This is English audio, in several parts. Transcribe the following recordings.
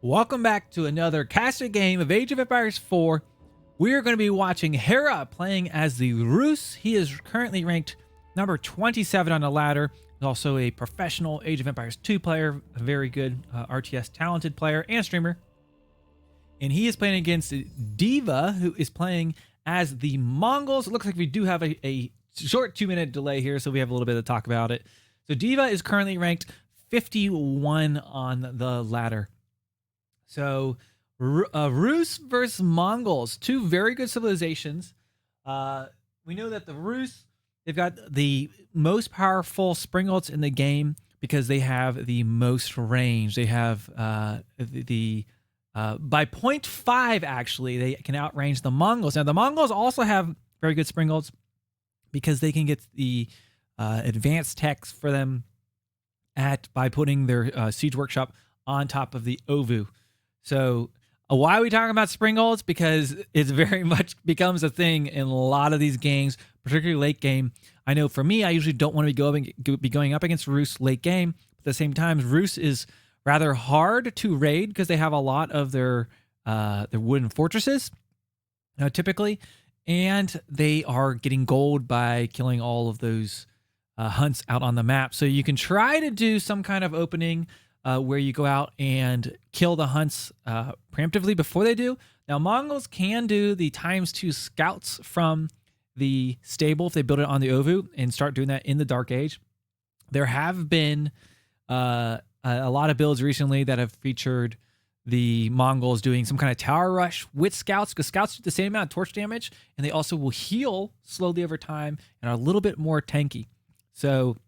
Welcome back to another casted game of Age of Empires 4. We are going to be watching Hera playing as the Rus. He is currently ranked number 27 on the ladder. He's also a professional Age of Empires 2 player, a very good RTS talented player and streamer. And he is playing against D.VA, who is playing as the Mongols. It looks like we do have a short 2-minute delay here, so we have a little bit to talk about it. So D.VA is currently ranked 51 on the ladder. So Rus versus Mongols, two very good civilizations. We know that the Rus, they've got the most powerful springboards in the game because they have the most range. They have by 0.5 actually, they can outrange the Mongols. Now the Mongols also have very good springboards because they can get the advanced techs for them by putting their siege workshop on top of the Ovu. So why are we talking about springholds? Because it very much becomes a thing in a lot of these games, particularly late game. I know for me, I usually don't want to be going up against Rus late game. But at the same time, Rus is rather hard to raid because they have a lot of their wooden fortresses, typically, and they are getting gold by killing all of those hunts out on the map. So you can try to do some kind of opening where you go out and kill the hunts preemptively before they do. Now, Mongols can do the ×2 scouts from the stable if they build it on the Ovu and start doing that in the Dark Age. There have been a lot of builds recently that have featured the Mongols doing some kind of tower rush with scouts, because scouts do the same amount of torch damage, and they also will heal slowly over time and are a little bit more tanky. So,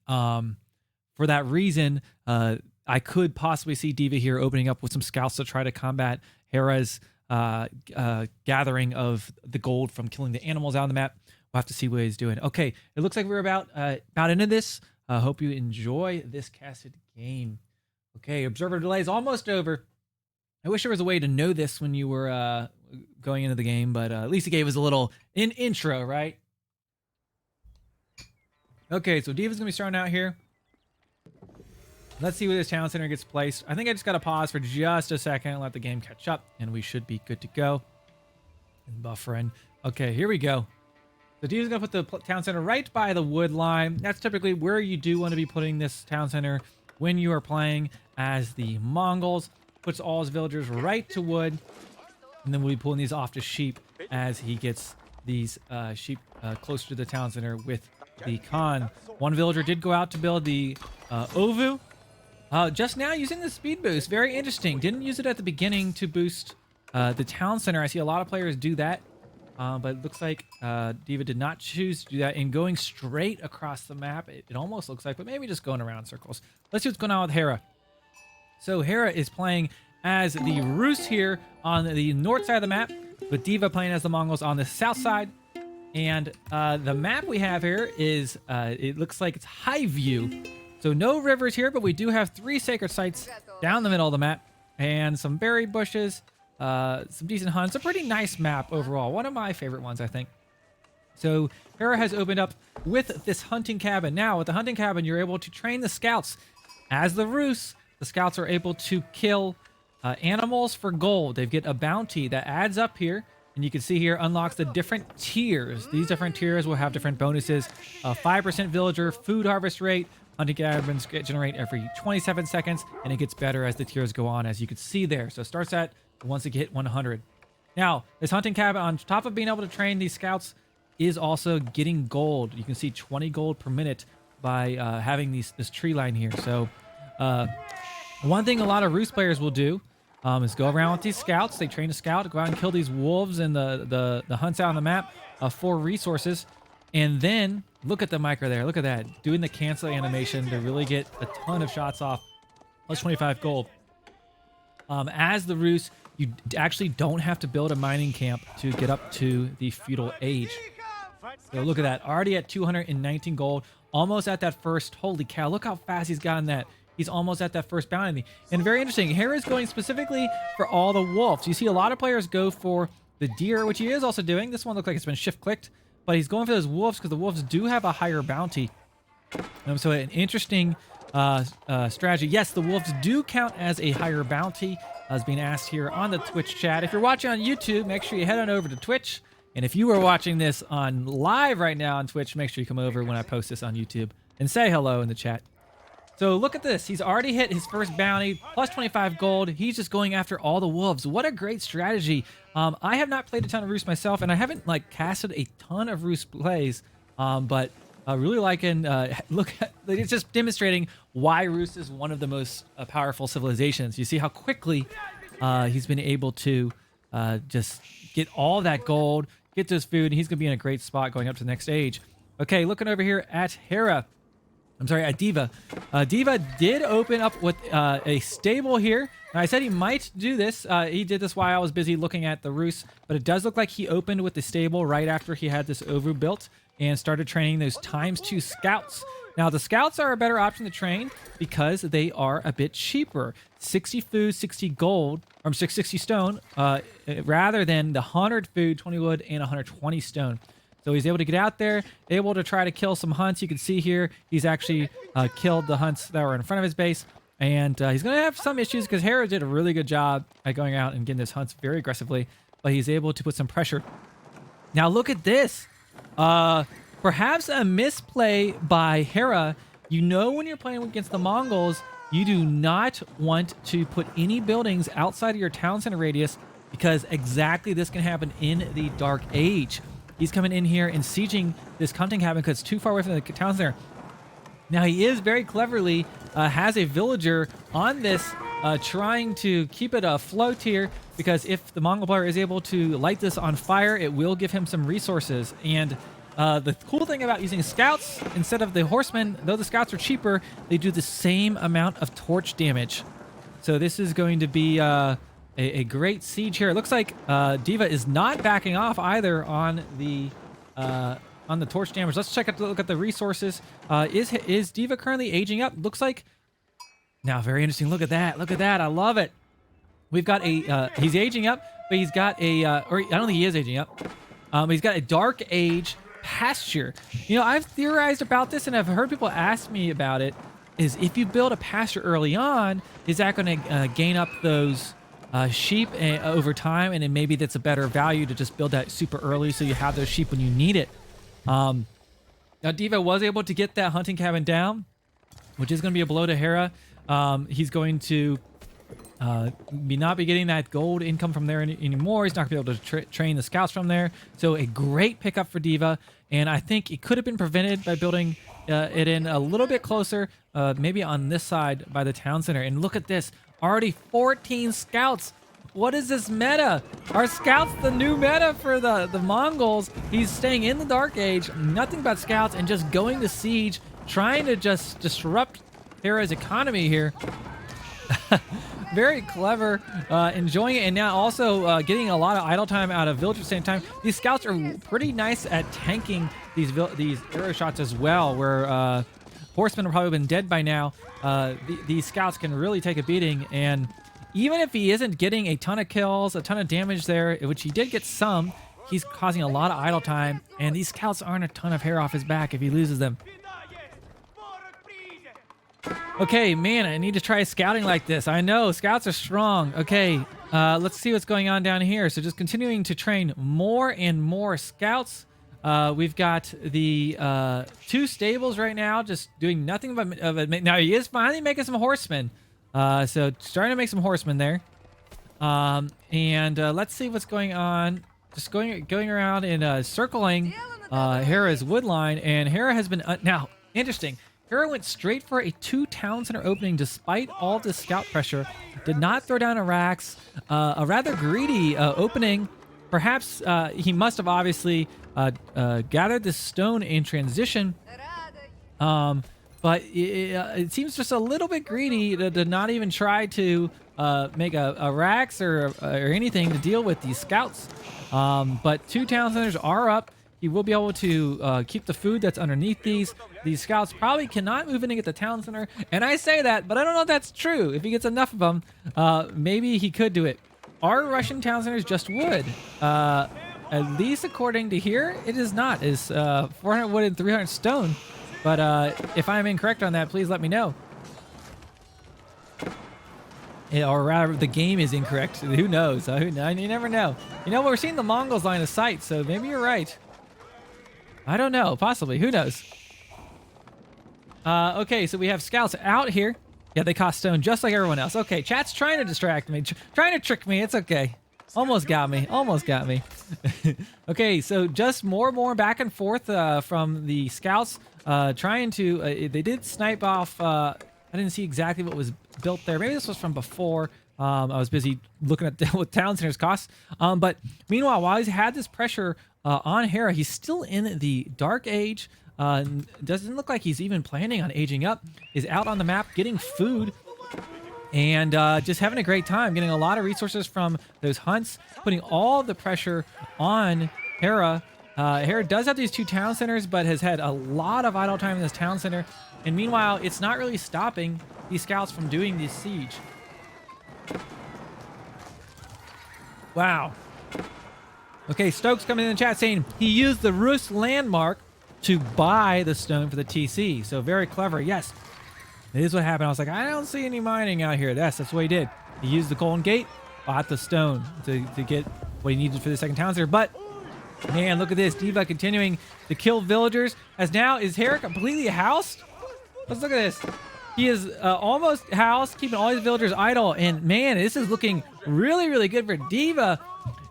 for that reason, I could possibly see D.Va here opening up with some scouts to try to combat Hera's gathering of the gold from killing the animals out on the map. We'll have to see what he's doing. Okay, it looks like we're about into this. Hope you enjoy this casted game. Okay, observer delay is almost over. I wish there was a way to know this when you were going into the game, but at least it gave us a little intro, right? Okay, so D.Va's going to be starting out here. Let's see where this town center gets placed. I think I just got to pause for just a second and let the game catch up, and we should be good to go. And buffering. Okay, here we go. So D is going to put the town center right by the wood line. That's typically where you do want to be putting this town center when you are playing as the Mongols. Puts all his villagers right to wood, and then we'll be pulling these off to sheep as he gets these sheep closer to the town center with the Khan. One villager did go out to build the Ovu. Just now using the speed boost. Very interesting. Didn't use it at the beginning to boost the town center. I see a lot of players do that. But it looks like D.Va did not choose to do that. And going straight across the map, it almost looks like, but maybe just going around in circles. Let's see what's going on with Hera. So Hera is playing as the Rus here on the north side of the map, with D.Va playing as the Mongols on the south side. And the map we have here is, it looks like it's high view. So no rivers here, but we do have 3 sacred sites down the middle of the map and some berry bushes, some decent hunts. A pretty nice map overall. One of my favorite ones, I think. So Hera has opened up with this hunting cabin. Now, with the hunting cabin, you're able to train the scouts. As the Rus, the scouts are able to kill animals for gold. They get a bounty that adds up here. And you can see here unlocks the different tiers. These different tiers will have different bonuses. 5% villager food harvest rate. Hunting cabins generate every 27 seconds, and it gets better as the tiers go on, as you can see there. So it starts at once it hit 100. Now, this hunting cabin, on top of being able to train these scouts, is also getting gold. You can see 20 gold per minute by having this tree line here. So one thing a lot of Rus players will do is go around with these scouts. They train a scout, go out and kill these wolves and the hunts out on the map for resources. And then, look at the micro there. Look at that. Doing the cancel animation to really get a ton of shots off. Plus 25 gold. As the Rus, you actually don't have to build a mining camp to get up to the feudal age. So look at that. Already at 219 gold. Almost at that first. Holy cow. Look how fast he's gotten that. He's almost at that first bounty. And very interesting. Hera is going specifically for all the wolves. You see a lot of players go for the deer, which he is also doing. This one looks like it's been shift clicked. But he's going for those wolves because the wolves do have a higher bounty. So an interesting strategy. Yes, the wolves do count as a higher bounty, as being asked here on the Twitch chat. If you're watching on YouTube, make sure you head on over to Twitch. And if you are watching this on live right now on Twitch, make sure you come over when I post this on YouTube and say hello in the chat. So look at this. He's already hit his first bounty, plus 25 gold. He's just going after all the wolves. What a great strategy. I have not played a ton of Roost myself, and I haven't like casted a ton of Roost plays, but really liking, look at, it's just demonstrating why Roost is one of the most powerful civilizations. You see how quickly he's been able to just get all that gold, get this food, and he's going to be in a great spot going up to the next stage. Okay, looking over here at Hera. I'm sorry, at D.Va. D.Va did open up with a stable here. Now, I said he might do this. He did this while I was busy looking at the roost, but it does look like he opened with the stable right after he had this overbuilt and started training those ×2 scouts. Now, the scouts are a better option to train because they are a bit cheaper. 60 food, 60 gold, or 60 stone, rather than the 100 food, 20 wood, and 120 stone. So he's able to get out there, able to try to kill some hunts. You can see here, he's actually killed the hunts that were in front of his base. And he's going to have some issues because Hera did a really good job at going out and getting those hunts very aggressively. But he's able to put some pressure. Now look at this. Perhaps a misplay by Hera. You know when you're playing against the Mongols, you do not want to put any buildings outside of your town center radius because exactly this can happen in the Dark Age. He's coming in here and sieging this hunting cabin because it's too far away from the town center. Now, he is very cleverly has a villager on this trying to keep it afloat here because if the Mongol player is able to light this on fire, it will give him some resources. And the cool thing about using scouts instead of the horsemen, though the scouts are cheaper, they do the same amount of torch damage. So this is going to be a great siege here. It looks like D.Va is not backing off either on the torch damage. Let's look at the resources. Is D.Va currently aging up? Looks like. Now, very interesting. Look at that. Look at that. I love it. We've got a. He's aging up, but he's got a. Or I don't think he is aging up. He's got a Dark Age pasture. You know, I've theorized about this, and I've heard people ask me about it. Is if you build a pasture early on, is that going to gain up those sheep over time? And then maybe that's a better value to just build that super early so you have those sheep when you need it. Now, D.Va was able to get that hunting cabin down, which is going to be a blow to Hera. He's going to not be getting that gold income from there anymore. He's not going to be able to train the scouts from there. So a great pickup for D.Va. And I think it could have been prevented by building it in a little bit closer, maybe on this side by the town center. And look at this. Already 14 scouts. What is this meta? Are scouts the new meta for the Mongols? He's staying in the Dark Age, nothing but scouts, and just going to siege, trying to just disrupt Hera's economy here. Very clever, enjoying it, and now also getting a lot of idle time out of village at the same time. These scouts are pretty nice at tanking these arrow shots as well, where horsemen have probably been dead by now. These scouts can really take a beating, and even if he isn't getting a ton of kills, a ton of damage there, which he did get some, he's causing a lot of idle time, and these scouts aren't a ton of hair off his back if he loses them. Okay, man, I need to try scouting like this. I know, scouts are strong. Okay, let's see what's going on down here. So just continuing to train more and more scouts. We've got the 2 stables right now, just doing nothing but... now, he is finally making some horsemen. So starting to make some horsemen there. And let's see what's going on. Just going around and circling Hera's wood line. And Hera has been... now, interesting. Hera went straight for a 2 town center opening despite all the scout pressure. Did not throw down a Rax. A rather greedy opening. Perhaps he must have obviously gathered this stone in transition. But it seems just a little bit greedy to not even try to make a Rax or anything to deal with these scouts. But 2 town centers are up. He will be able to keep the food that's underneath these. These scouts probably cannot move in and get the town center. And I say that, but I don't know if that's true. If he gets enough of them, maybe he could do it. Are Russian town centers just wood? At least according to here, it is not. It's 400 wood and 300 stone. But if I'm incorrect on that, please let me know. or rather, the game is incorrect. Who knows? You never know. You know, we're seeing the Mongols line of sight, so maybe you're right. I don't know. Possibly. Who knows? Okay, so we have scouts out here. Yeah, they cost stone just like everyone else. Okay, chat's trying to distract me, trying to trick me. It's okay. Almost got me. Almost got me. Okay, so just more back and forth from the scouts trying to... they did snipe off... I didn't see exactly what was built there. Maybe this was from before. I was busy looking at what town centers cost. But meanwhile, while he's had this pressure on Hera, he's still in the Dark Age. Doesn't look like he's even planning on aging up. Is out on the map getting food and just having a great time, getting a lot of resources from those hunts, putting all the pressure on Hera. Hera does have these 2 town centers, but has had a lot of idle time in this town center. And meanwhile, it's not really stopping these scouts from doing this siege. Wow. Okay, Stokes coming in the chat saying he used the Rus landmark to buy the stone for the TC. So very clever. Yes, it is what happened. I was like, I don't see any mining out here. That's what he did. He used the Golden Gate, bought the stone to get what he needed for the second town center. But man, look at this. D.Va continuing to kill villagers. Is Hera completely housed? Let's look at this. He is almost housed, keeping all his villagers idle. And man, this is looking really good for D.Va.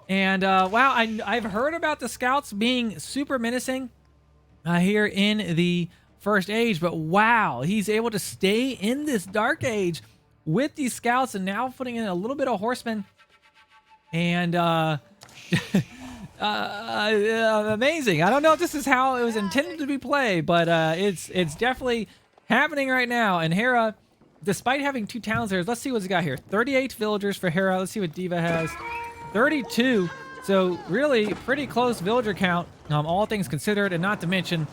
And wow, I've heard about the scouts being super menacing here in the First Age, but wow, he's able to stay in this Dark Age with these scouts and now putting in a little bit of horsemen. And amazing. I don't know if this is how it was intended to be played, but it's definitely happening right now. And Hera, despite having 2 towns there, let's see what he's got here. 38 villagers for Hera. Let's see what D.Va has. 32. So really pretty close villager count, all things considered. And not to mention,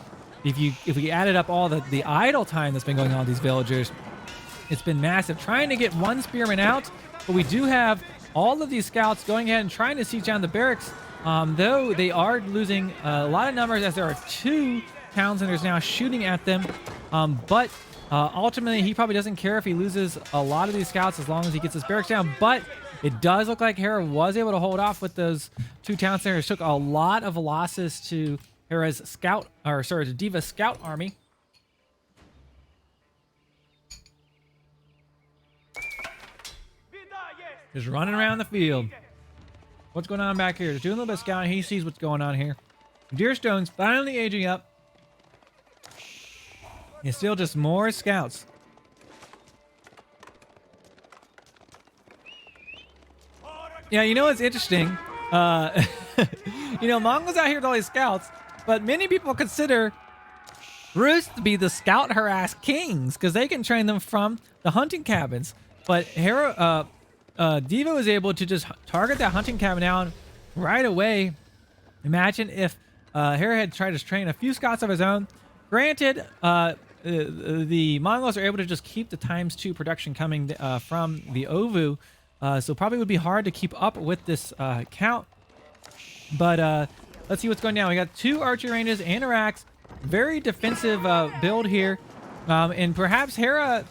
if we added up all the idle time that's been going on with these villagers, it's been massive. Trying to get 1 spearman out, but we do have all of these scouts going ahead and trying to siege down the barracks, though they are losing a lot of numbers as there are 2 town centers now shooting at them. But ultimately, he probably doesn't care if he loses a lot of these scouts as long as he gets his barracks down. But it does look like Hera was able to hold off with those 2 town centers. Took a lot of losses to Hera's scout, or sorry, to D.Va's scout army. Just running around the field. What's going on back here? Just doing a little bit of scouting. He sees what's going on here. Deerstone's finally aging up. It's still just more scouts. Yeah, you know what's interesting? You know, Mongols out here with all these scouts, but many people consider Rus to be the scout harass kings because they can train them from the hunting cabins. But Hera, D.Va was able to just target that hunting cabin down right away. Imagine if Hera had tried to train a few scouts of his own. Granted, the Mongols are able to just keep the ×2 production coming from the Ovu. So probably would be hard to keep up with this count. But let's see what's going down. We got 2 archery ranges and a racks. Very defensive build here. And perhaps Hera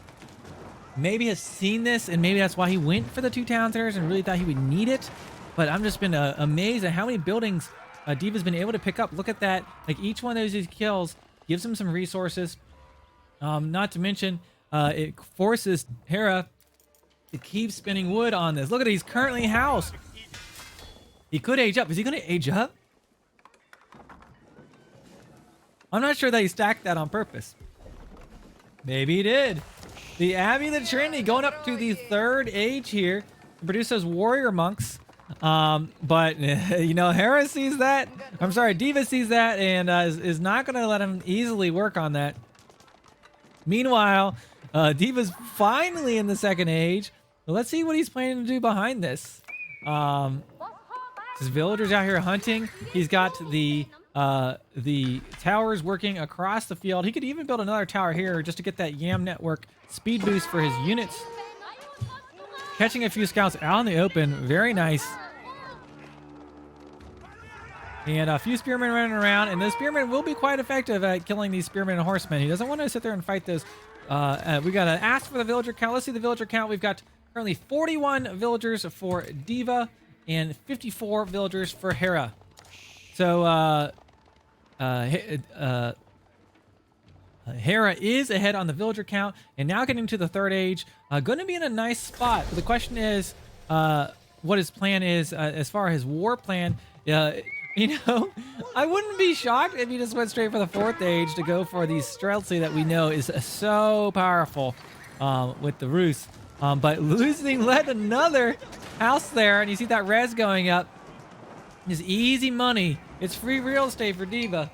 maybe has seen this, and maybe that's why he went for the 2 town centers and really thought he would need it. But I'm just been amazed at how many buildings D.Va's been able to pick up. Look at that. Like each one of those kills gives him some resources. Not to mention, it forces Hera to keep spinning wood on this. Look at it. He's currently housed. He could age up. Is he going to age up? I'm not sure that he stacked that on purpose. Maybe he did. The Abbey of the Trinity going up to the 3rd age here to produce those warrior monks. But, you know, Hera sees that. I'm sorry, D.Va sees that and is not going to let him easily work on that. Meanwhile, D.Va's finally in the 2nd age. So let's see what he's planning to do behind this. His villagers out here hunting. He's got the towers working across the field. He could even build another tower here just to get that YAM network speed boost for his units. Catching a few scouts out in the open. Very nice. And a few spearmen running around. And those spearmen will be quite effective at killing these spearmen and horsemen. He doesn't want to sit there and fight those. We got to ask for the villager count. Let's see the villager count. We've got Currently 41 villagers for D.Va and 54 villagers for Hera. So Hera is ahead on the villager count, and now getting to the third age, going to be in a nice spot. But the question is, what his plan is as far as his war plan. You know, I wouldn't be shocked if he just went straight for the fourth age to go for these Streltsy that we know is so powerful with the Rus. But losing let another house there, and you see that res going up is easy money. It's free real estate for D.Va.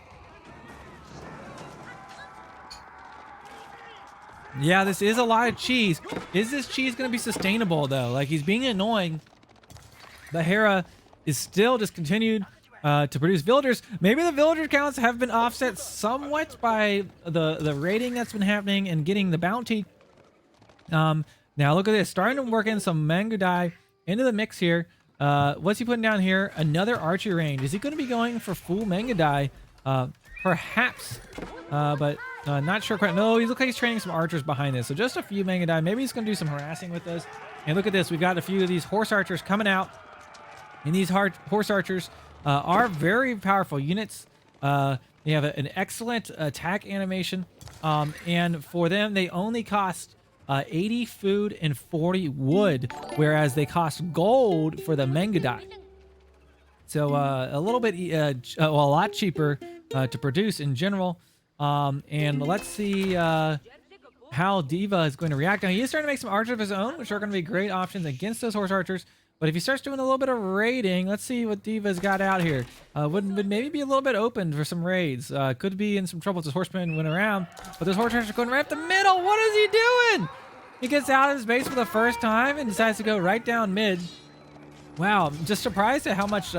Yeah, this is a lot of cheese. Is this cheese going to be sustainable, though? Like, he's being annoying. But Hera is still just continued to produce villagers. Maybe the villager counts have been offset somewhat by the raiding that's been happening and getting the bounty. Now, look at this. Starting to work in some Mangudai into the mix here. What's he putting down here? Another archery range. Is he going to be going for full Mangudai? Perhaps. But... not sure quite. No, he looks like he's training some archers behind this. So just a few Mangudai. Maybe he's going to do some harassing with this. And look at this. We've got a few of these horse archers coming out. And these horse archers are very powerful units. They have an excellent attack animation. And for them, they only cost 80 food and 40 wood. Whereas they cost gold for the Mangudai. So a little bit, well, a lot cheaper to produce in general. And let's see how D.Va is going to react. Now, he is starting to make some archers of his own, which are going to be great options against those horse archers. But if he starts doing a little bit of raiding, let's see what D.Va's got out here. Would maybe be a little bit open for some raids. Could be in some trouble if his horsemen went around. But those horse archers are going right up the middle. What is he doing? He gets out of his base for the first time and decides to go right down mid. Wow, I'm just surprised at how much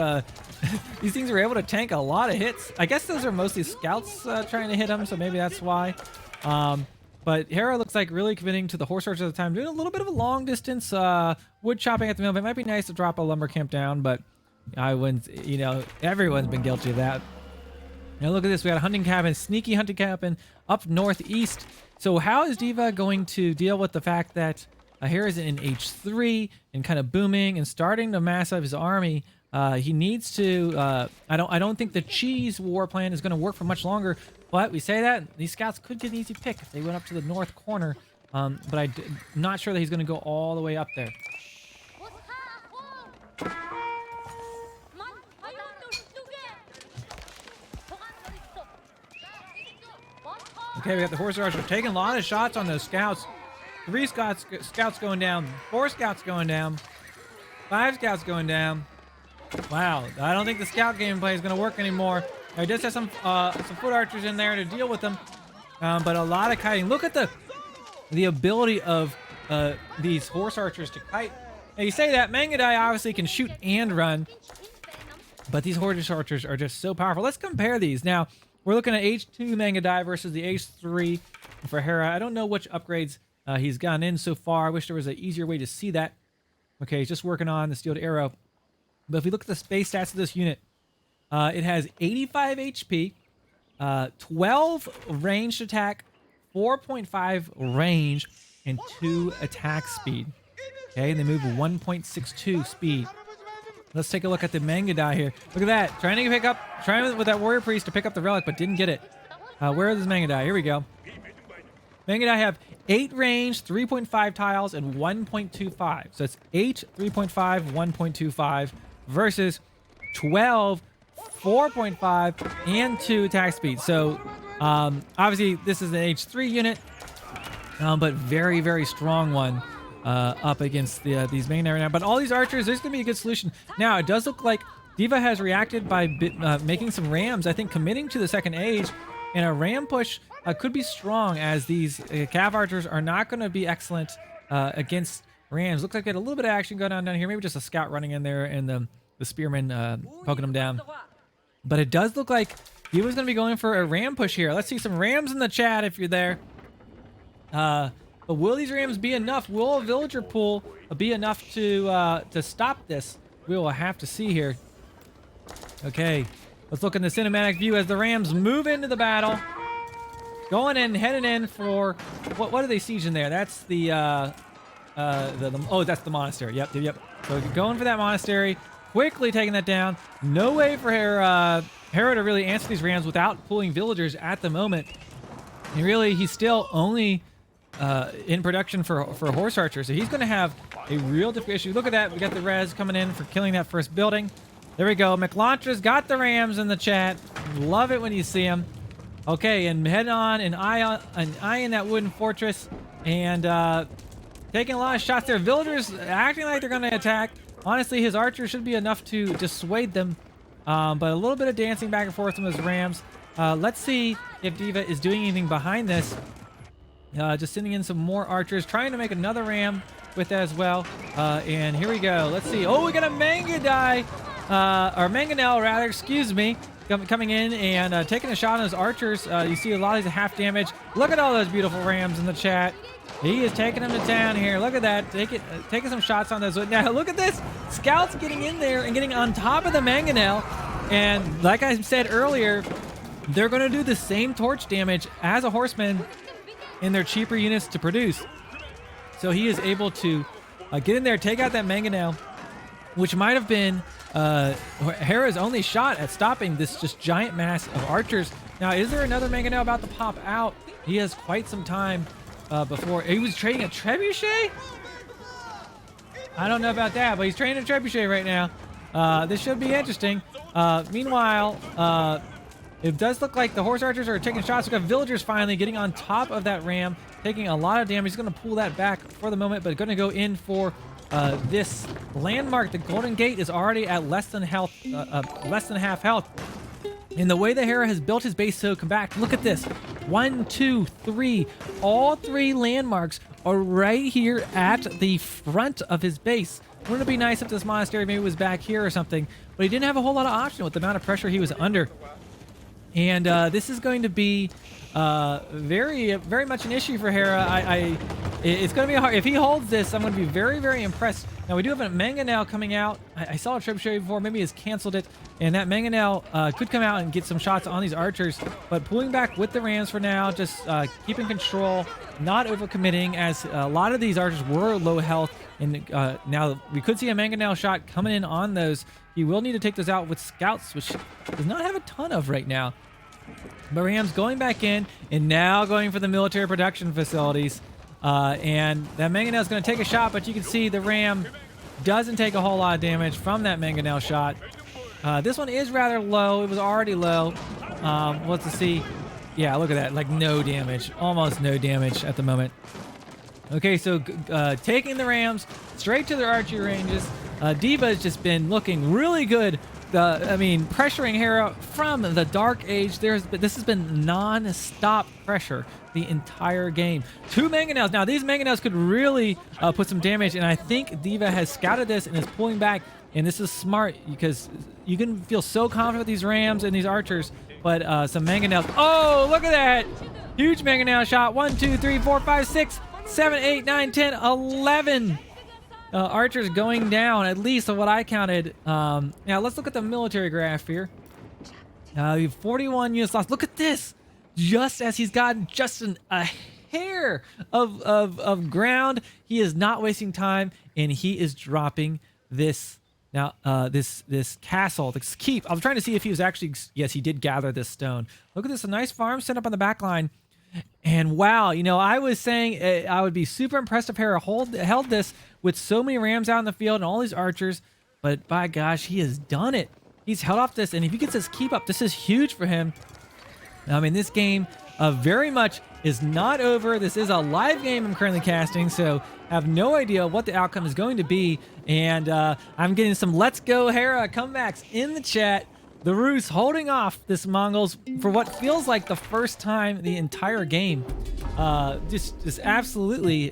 these things are able to tank a lot of hits. I guess those are mostly scouts trying to hit him, so maybe that's why. But Hera looks like really committing to the horse archers at the time, doing a little bit of a long distance wood chopping at the moment. It might be nice to drop a lumber camp down, but I wouldn't, you know, everyone's been guilty of that. Now look at this, we got a hunting cabin, sneaky hunting cabin up northeast. So how is D.Va going to deal with the fact that Hera's in H3 and kind of booming and starting to mass up his army? He needs to. I don't think the cheese war plan is going to work for much longer. But we say that these scouts could get an easy pick if they went up to the north corner. But I'm not sure that he's going to go all the way up there. Okay, we got the horse archers taking a lot of shots on those scouts. 3 scouts going down. 4 scouts going down. 5 scouts going down. Wow, I don't think the scout gameplay is going to work anymore. I just have some foot archers in there to deal with them, but a lot of kiting. Look at the ability of these horse archers to kite. Now you say that Mangudai obviously can shoot and run, but these horse archers are just so powerful. Let's compare these. Now we're looking at H2 Mangudai versus the H3 for Hera. I don't know which upgrades he's gotten in so far. I wish there was an easier way to see that. Okay, he's just working on the steeled arrow. But if we look at the space stats of this unit, it has 85 HP, 12 ranged attack, 4.5 range, and 2 attack speed. Okay, and they move 1.62 speed. Let's take a look at the Mangudai here. Look at that, trying with that warrior priest to pick up the relic, but didn't get it. Where is this Mangudai? Here we go. Mangudai have 8 range, 3.5 tiles, and 1.25. So it's 8, 3.5, 1.25 versus 12, 4.5, and 2 attack speed. So obviously this is an H3 unit, but very, very strong one up against these main area now. But all these archers, there's going to be a good solution. Now, it does look like D.Va has reacted by making some rams, I think committing to the second age, and a ram push could be strong as these cav archers are not going to be excellent against rams. Looks like we had a little bit of action going on down here. Maybe just a scout running in there and the spearmen poking them down. But it does look like D.Va's going to be going for a ram push here. Let's see some rams in the chat if you're there. But will these rams be enough? Will a villager pool be enough to stop this? We will have to see here. Okay, let's look in the cinematic view as the rams move into the battle. Going in, heading in for... What are they sieging there? That's the oh, that's the monastery. Yep. So going for that monastery, quickly taking that down. No way for Hera to really answer these rams without pulling villagers at the moment. And really, he's still only in production for horse archers, so he's going to have a real difficult issue. Look at that. We got the res coming in for killing that first building. There we go. McLauncher's got the rams in the chat. Love it when you see them. Okay, and heading on and eyeing that wooden fortress and taking a lot of shots there. Villagers acting like they're going to attack. Honestly, his archers should be enough to dissuade them, but a little bit of dancing back and forth from those rams. Let's see if D.Va is doing anything behind this. Just sending in some more archers, trying to make another ram with that as well. And here we go. Let's see. Oh, we got a Mangadai, or Mangonel rather, excuse me, coming in and taking a shot on his archers. You see a lot of these half damage. Look at all those beautiful rams in the chat. He is taking them to town here. Look at that. Taking some shots on those. Now, look at this. Scouts getting in there and getting on top of the Mangonel. And like I said earlier, they're going to do the same torch damage as a horseman in their cheaper units to produce. So he is able to get in there, take out that Mangonel, which might have been Hera's only shot at stopping this just giant mass of archers. Now, is there another Mangonel about to pop out? He has quite some time before. He was trading a trebuchet? I don't know about that, but he's trading a trebuchet right now. This should be interesting. Meanwhile, it does look like the horse archers are taking shots. We've got villagers finally getting on top of that ram, taking a lot of damage. He's going to pull that back for the moment, but going to go in for this landmark. The Golden Gate is already at less than half health. And the way that Hera has built his base so compact, look at this. 1, 2, 3. All 3 landmarks are right here at the front of his base. Wouldn't it be nice if this monastery maybe was back here or something? But he didn't have a whole lot of option with the amount of pressure he was under. And this is going to be very much an issue for Hera. It's going to be hard. If he holds this, I'm going to be very impressed. Now, we do have a Mangonel coming out. I saw a trebuchet before. Maybe he's canceled it. And that Mangonel could come out and get some shots on these archers. But pulling back with the rams for now, just keeping control, not overcommitting, as a lot of these archers were low health. And now we could see a Mangonel shot coming in on those. He will need to take those out with scouts, which does not have a ton of right now. But Rams going back in and now going for the military production facilities. And that Mangonel is going to take a shot, but you can see the Ram doesn't take a whole lot of damage from that Mangonel shot. This one is rather low. It was already low. Let's see. Yeah, look at that. Like no damage. Almost no damage at the moment. Okay, so taking the Rams straight to their archery ranges. D.Va has just been looking really good. Pressuring Hera from the Dark Age. This has been non-stop pressure the entire game. 2 Mangonels. Now, these Mangonels could really put some damage, and I think D.Va has scouted this and is pulling back, and this is smart because you can feel so confident with these Rams and these archers, but some Mangonels. Oh, look at that! Huge Mangonel shot. 1, 2, 3, 4, 5, 6, 7, 8, 9, 10, 11. Archers going down, at least of what I counted. Now, let's look at the military graph here. We have 41 units lost. Look at this. Just as he's gotten just a hair of ground, he is not wasting time, and he is dropping this. Now, this castle, this keep. I was trying to see if he was actually... Yes, he did gather this stone. Look at this. A nice farm set up on the back line. And wow, I was saying I would be super impressed if Hera held this with so many Rams out in the field and all these archers, but by gosh, he has done it. He's held off this, and if he gets this keep up, this is huge for him. I mean, this game very much is not over. This is a live game I'm currently casting, so have no idea what the outcome is going to be, and I'm getting some Let's Go Hera comebacks in the chat. The Rus holding off this Mongols for what feels like the first time the entire game. Just absolutely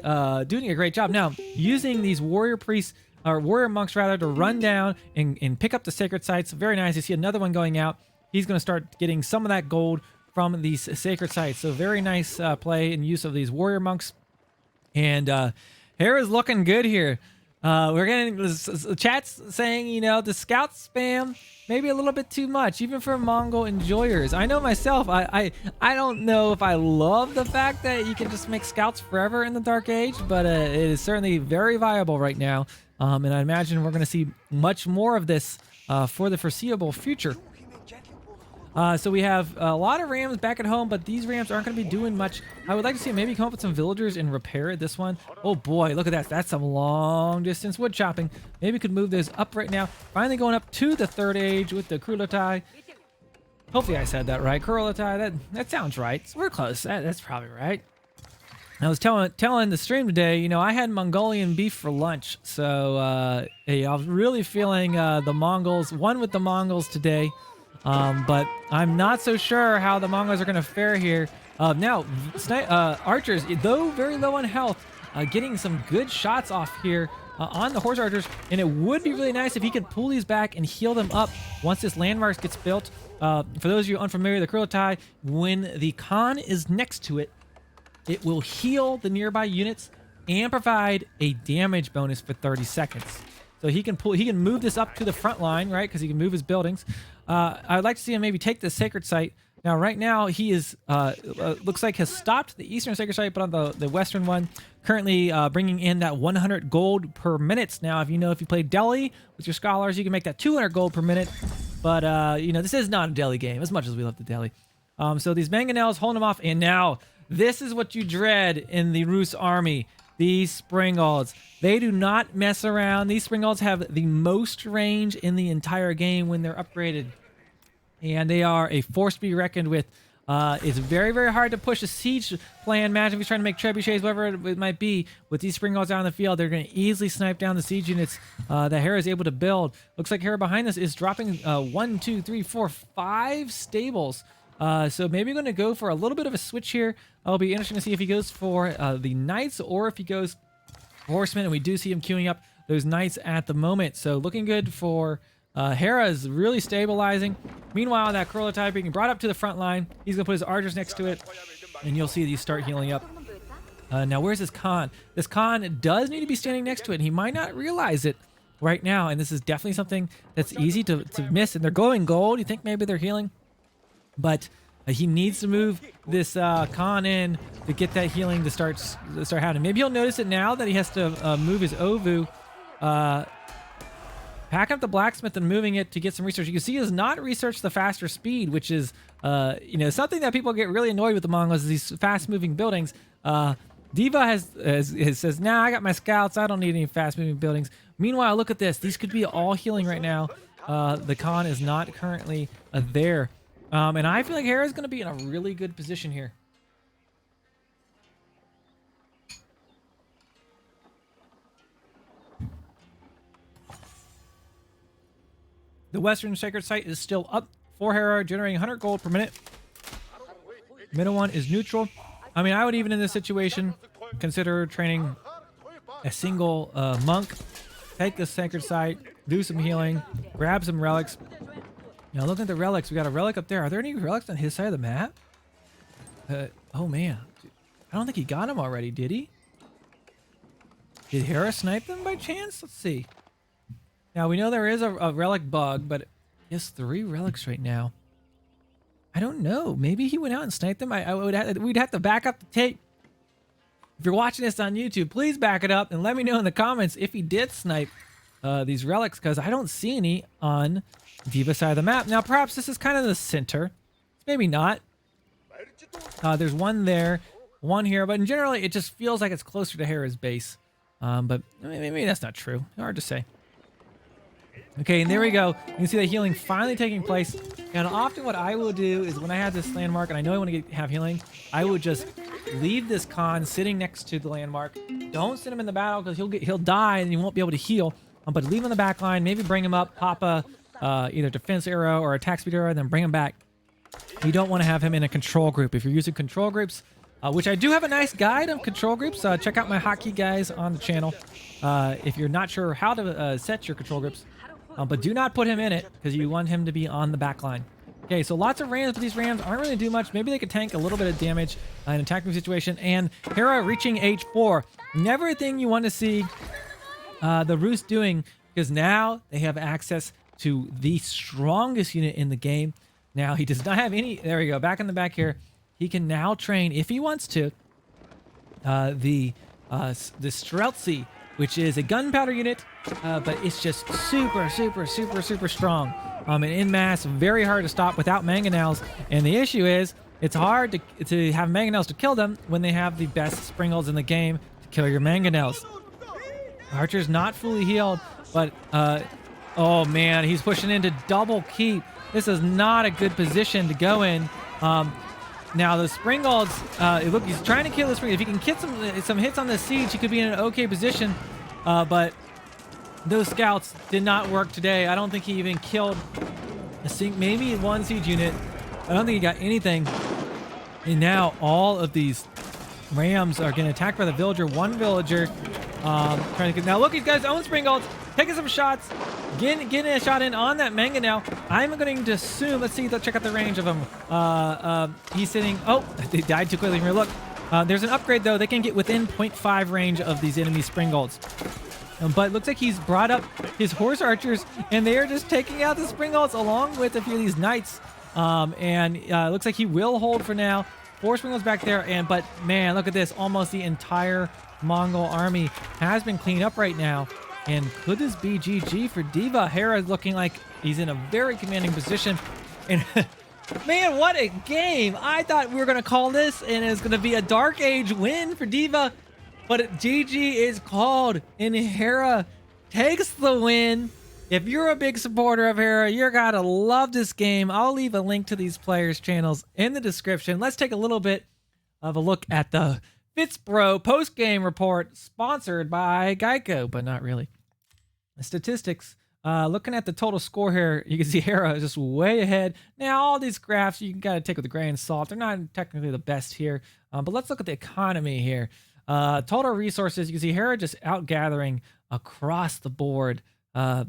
doing a great job. Now, using these warrior priests, or warrior monks rather, to run down and pick up the sacred sites. Very nice. You see another one going out. He's going to start getting some of that gold from these sacred sites. So very nice play and use of these warrior monks. And Hera's looking good here. We're getting chats saying, you know, the scout spam maybe a little bit too much, even for Mongol enjoyers. I know myself, I don't know if I love the fact that you can just make scouts forever in the Dark Age, but it is certainly very viable right now. And I imagine we're going to see much more of this for the foreseeable future. So we have a lot of rams back at home, but these rams aren't going to be doing much. I would like to see maybe come up with some villagers and repair this one. Oh boy, look at that. That's some long distance wood chopping. Maybe we could move those up right now. Finally going up to the 3rd age with the counterattack. Hopefully I said that right. Counterattack, that sounds right. We're close. That's probably right. I was telling the stream today, you know, I had Mongolian beef for lunch. So hey, I was really feeling the Mongols, one with the Mongols today. But I'm not so sure how the Mongols are going to fare here. Now, archers, though very low on health, getting some good shots off here on the horse archers. And it would be really nice if he could pull these back and heal them up once this landmark gets built. For those of you unfamiliar, the counterattack, when the Khan is next to it, it will heal the nearby units and provide a damage bonus for 30 seconds. So he can move this up to the front line, right? Because he can move his buildings. I'd like to see him maybe take the sacred site. Now, right now, he is looks like has stopped the eastern sacred site, but on the western one, currently bringing in that 100 gold per minute. Now, if you play Delhi with your scholars, you can make that 200 gold per minute. But you know, this is not a Delhi game, as much as we love the Delhi. So these mangonels holding them off, and now this is what you dread in the Rus army. These Springolds, they do not mess around. These Springolds have the most range in the entire game when they're upgraded. And they are a force to be reckoned with. It's very, very hard to push a siege plan. Imagine if he's trying to make trebuchets, whatever it might be. With these Springolds out on the field, they're going to easily snipe down the siege units that Hera is able to build. Looks like Hera behind this is dropping 1, 2, 3, 4, 5 stables. So maybe we're going to go for a little bit of a switch here. It'll be interesting to see if he goes for the knights or if he goes horsemen. And we do see him queuing up those knights at the moment. So looking good for Hera is really stabilizing. Meanwhile, that counterattack being brought up to the front line. He's going to put his archers next to it. And you'll see these start healing up. Now, where's this Khan? This Khan does need to be standing next to it. And he might not realize it right now. And this is definitely something that's easy to miss. And they're going gold. You think maybe they're healing? But he needs to move this Khan in to get that healing to start happening. Maybe he'll notice it now that he has to move his Ovu. Pack up the blacksmith and moving it to get some research. You can see he has not researched the faster speed, which is you know, something that people get really annoyed with the Mongols is these fast-moving buildings. D.Va says, nah, I got my scouts. I don't need any fast-moving buildings. Meanwhile, look at this. These could be all healing right now. The Khan is not currently there. And I feel like Hera's going to be in a really good position here. The western sacred site is still up for Hera, generating 100 gold per minute. Middle one is neutral. I mean, I would even in this situation consider training a single monk, take the sacred site, do some healing, grab some relics. Now, looking at the relics, we got a relic up there. Are there any relics on his side of the map? Oh, man. I don't think he got him already, did he? Did Hera snipe them by chance? Let's see. Now, we know there is a relic bug, but he has 3 relics right now. I don't know. Maybe he went out and sniped them. We'd have to back up the tape. If you're watching this on YouTube, please back it up and let me know in the comments if he did snipe these relics, because I don't see any on D.Va side of the map. Now, perhaps this is kind of the center. Maybe not. There's one there, one here, but in general, it just feels like it's closer to Hera's base. But maybe that's not true. Hard to say. Okay, and there we go. You can see the healing finally taking place. And often what I will do is when I have this landmark, and I know I want to have healing, I would just leave this Khan sitting next to the landmark. Don't send him in the battle because he'll die and he won't be able to heal. But leave him on the back line, maybe bring him up, pop a either defense arrow or attack speed arrow, and then bring him back. You don't want to have him in a control group. If you're using control groups, which I do have a nice guide on control groups, check out my hotkey guys on the channel. If you're not sure how to set your control groups, but do not put him in it because you want him to be on the back line. Okay, so lots of rams, but these rams aren't really do much. Maybe they could tank a little bit of damage in an attacking situation. And Hera reaching H4. Never a thing you want to see the Rus doing? Because now they have access to the strongest unit in the game. Now he does not have any. There we go. Back in the back here. He can now train, if he wants to, the Streltsy, which is a gunpowder unit, but it's just super, super, super, super strong. And in mass, very hard to stop without mangonels. And the issue is, it's hard to have mangonels to kill them when they have the best springles in the game to kill your mangonels. Archer's not fully healed, but oh man, he's pushing into double keep. This is not a good position to go in. Now the Springolds, look, he's trying to kill the Springolds. If he can get some hits on the siege, he could be in an okay position. But those scouts did not work today. I don't think he even killed maybe one siege unit. I don't think he got anything. And now all of these rams are getting attacked by the villager. One villager trying to get. Now look, he's got his own Springolds taking some shots. Getting a shot in on that mangonel. I'm going to assume, let's check out the range of him. He's sitting, oh, they died too quickly. Look, there's an upgrade though. They can get within 0.5 range of these enemy Springolds. But looks like he's brought up his horse archers and they are just taking out the Springolds along with a few of these knights. Looks like he will hold for now. 4 Springolds back there. But man, look at this. Almost the entire Mongol army has been cleaned up right now. And could this be GG for D.Va? Hera is looking like he's in a very commanding position. And man, what a game. I thought we were going to call this and it's going to be a Dark Age win for D.Va. But GG is called and Hera takes the win. If you're a big supporter of Hera, you're going to love this game. I'll leave a link to these players' channels in the description. Let's take a little bit of a look at the FitzBro post-game report sponsored by Geico, but not really. The statistics, looking at the total score here, you can see Hera is just way ahead. Now, all these graphs, you got to take with a grain of salt. They're not technically the best here, but let's look at the economy here. Total resources, you can see Hera just out-gathering across the board.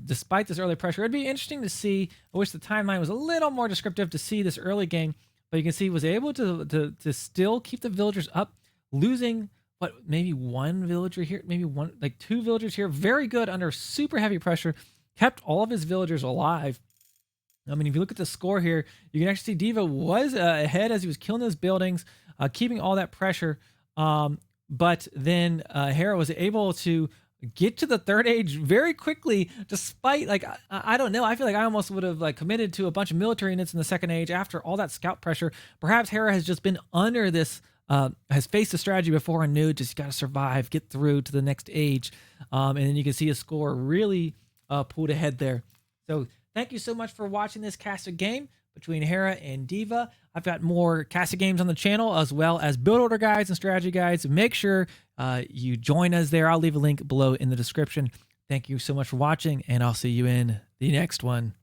Despite this early pressure, it'd be interesting to see. I wish the timeline was a little more descriptive to see this early game, but you can see he was able to still keep the villagers up. Losing maybe one villager here, maybe like 2 villagers here. Very good under super heavy pressure. Kept all of his villagers alive. I mean, if you look at the score here, you can actually see D.Va was ahead as he was killing those buildings, keeping all that pressure. But then Hera was able to get to the 3rd age very quickly, despite I don't know. I feel like I almost would have committed to a bunch of military units in the 2nd age after all that scout pressure. Perhaps Hera has just been under this. Has faced the strategy before and knew just got to survive, get through to the next age. And then you can see a score really pulled ahead there. So thank you so much for watching this casted game between Hera and D.Va. I've got more casted games on the channel as well as build order guides and strategy guides. Make sure you join us there. I'll leave a link below in the description. Thank you so much for watching and I'll see you in the next one.